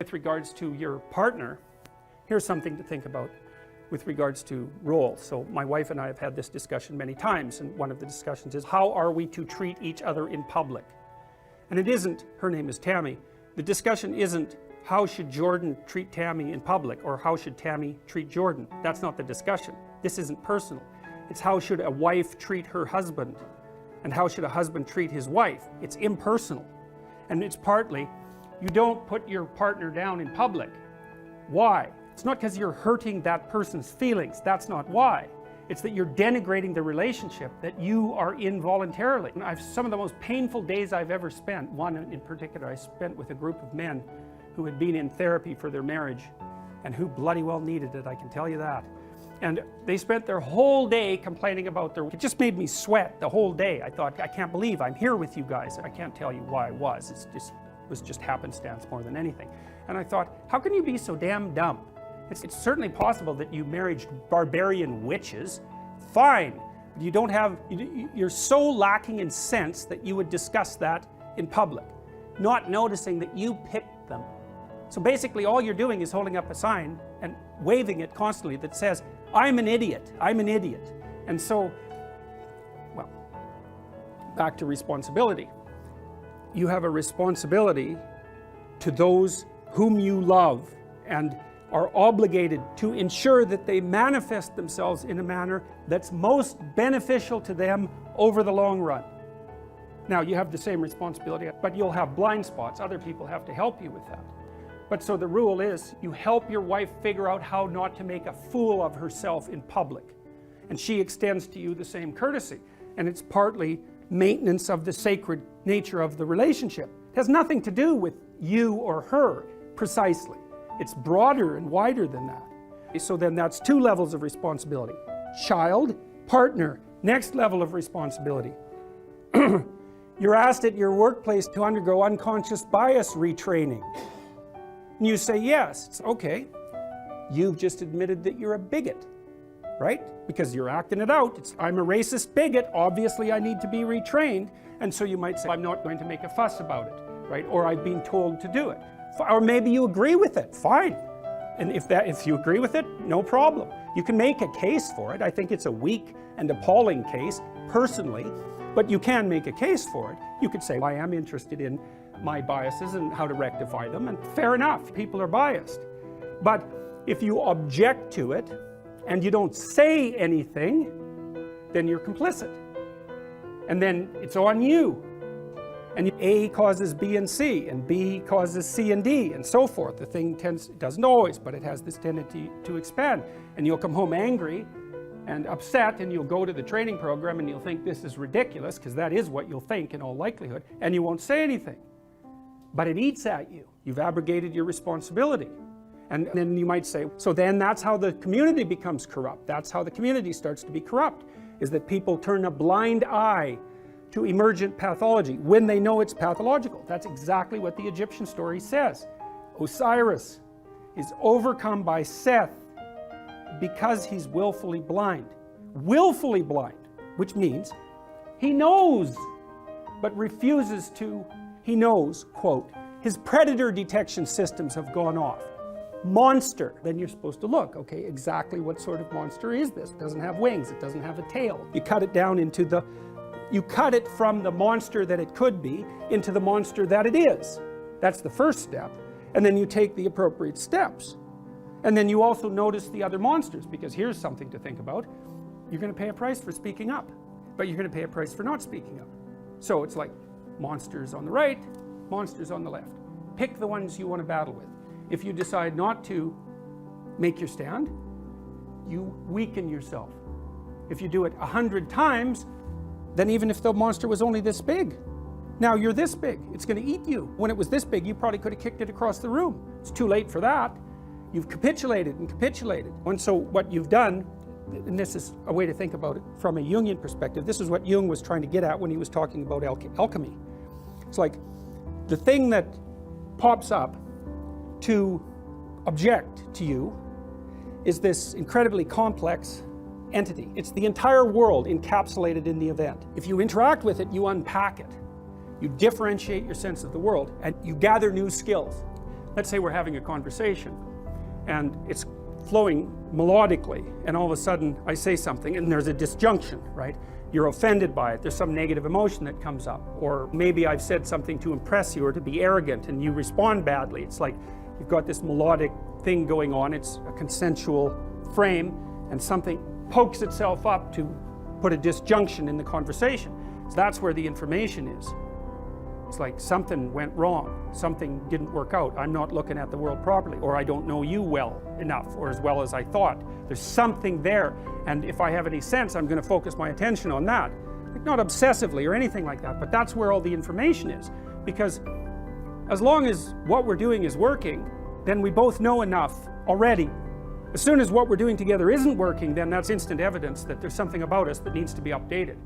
with regards to your partner, here's something to think about with regards to roles. So my wife and I have had this discussion many times, and one of the discussions is, how are we to treat each other in public? And it isn't, her name is Tammy, the discussion isn't how should Jordan treat Tammy in public, or how should Tammy treat Jordan. That's not the discussion. This isn't personal. It's how should a wife treat her husband, and how should a husband treat his wife. It's impersonal. And it's partly, you don't put your partner down in public. Why? It's not because you're hurting that person's feelings. That's not why. It's that you're denigrating the relationship that you are in voluntarily. And some of the most painful days I've ever spent, one in particular I spent with a group of men who had been in therapy for their marriage, and who bloody well needed it, I can tell you that. And they spent their whole day complaining about it just made me sweat the whole day. I thought, I can't believe I'm here with you guys. I can't tell you why I was. It was just happenstance more than anything. And I thought, how can you be so damn dumb? It's certainly possible that you married barbarian witches. Fine. But you don't have, you're so lacking in sense that you would discuss that in public, not noticing that you picked them. So basically all you're doing is holding up a sign and waving it constantly that says, I'm an idiot, I'm an idiot. And so, well, back to responsibility. You have a responsibility to those whom you love and are obligated to ensure that they manifest themselves in a manner that's most beneficial to them over the long run. Now, you have the same responsibility, but you'll have blind spots. Other people have to help you with that. But so the rule is, you help your wife figure out how not to make a fool of herself in public. And she extends to you the same courtesy. And it's partly maintenance of the sacred nature of the relationship. It has nothing to do with you or her, precisely. It's broader and wider than that. So then that's two levels of responsibility. Child, partner, next level of responsibility. You're asked at your workplace to undergo unconscious bias retraining. And you say yes. It's okay. You've just admitted that you're a bigot, right? Because you're acting it out. I'm a racist bigot. Obviously I need to be retrained. And so you might say, I'm not going to make a fuss about it, right? Or I've been told to do it. Or maybe you agree with it. Fine. And if you agree with it, no problem. You can make a case for it. I think it's a weak and appalling case, personally, but you can make a case for it. You could say, I am interested in my biases and how to rectify them, and fair enough, people are biased. But if you object to it and you don't say anything, then you're complicit. And then it's on you. And A causes B and C, and B causes C and D, and so forth. The thing it doesn't always, but it has this tendency to expand. And you'll come home angry and upset, and you'll go to the training program and you'll think this is ridiculous, because that is what you'll think in all likelihood, and you won't say anything. But it eats at you. You've abrogated your responsibility. And then you might say, so then that's how the community becomes corrupt. That's how the community starts to be corrupt, is that people turn a blind eye to emergent pathology when they know it's pathological. That's exactly what the Egyptian story says. Osiris is overcome by Seth because he's willfully blind. Willfully blind, which means he knows, but refuses to. He knows, quote, his predator detection systems have gone off. Monster. Then you're supposed to look, okay, exactly what sort of monster is this? It doesn't have wings, it doesn't have a tail. You cut it down into you cut it from the monster that it could be into the monster that it is. That's the first step. And then you take the appropriate steps. And then you also notice the other monsters, because here's something to think about. You're going to pay a price for speaking up, but you're going to pay a price for not speaking up. So it's like monsters on the right, monsters on the left. Pick the ones you want to battle with. If you decide not to make your stand, you weaken yourself. If you do it 100 times, then even if the monster was only this big, now you're this big, it's going to eat you. When it was this big, you probably could have kicked it across the room. It's too late for that. You've capitulated and capitulated. And so what you've done, and this is a way to think about it from a Jungian perspective, this is what Jung was trying to get at when he was talking about alchemy. It's like the thing that pops up to object to you is this incredibly complex entity. It's the entire world encapsulated in the event. If you interact with it, you unpack it. You differentiate your sense of the world and you gather new skills. let's say we're having a conversation and it's flowing melodically, and all of a sudden I say something and there's a disjunction, right? You're offended by it, there's some negative emotion that comes up, or maybe I've said something to impress you or to be arrogant and you respond badly. It's like you've got this melodic thing going on, it's a consensual frame, and something pokes itself up to put a disjunction in the conversation. So that's where the information is. It's like something went wrong, something didn't work out, I'm not looking at the world properly, or I don't know you well enough or as well as I thought. There's something there, and if I have any sense, I'm going to focus my attention on that. Like, not obsessively or anything like that, but that's where all the information is. Because as long as what we're doing is working, then we both know enough already. As soon as what we're doing together isn't working, then that's instant evidence that there's something about us that needs to be updated.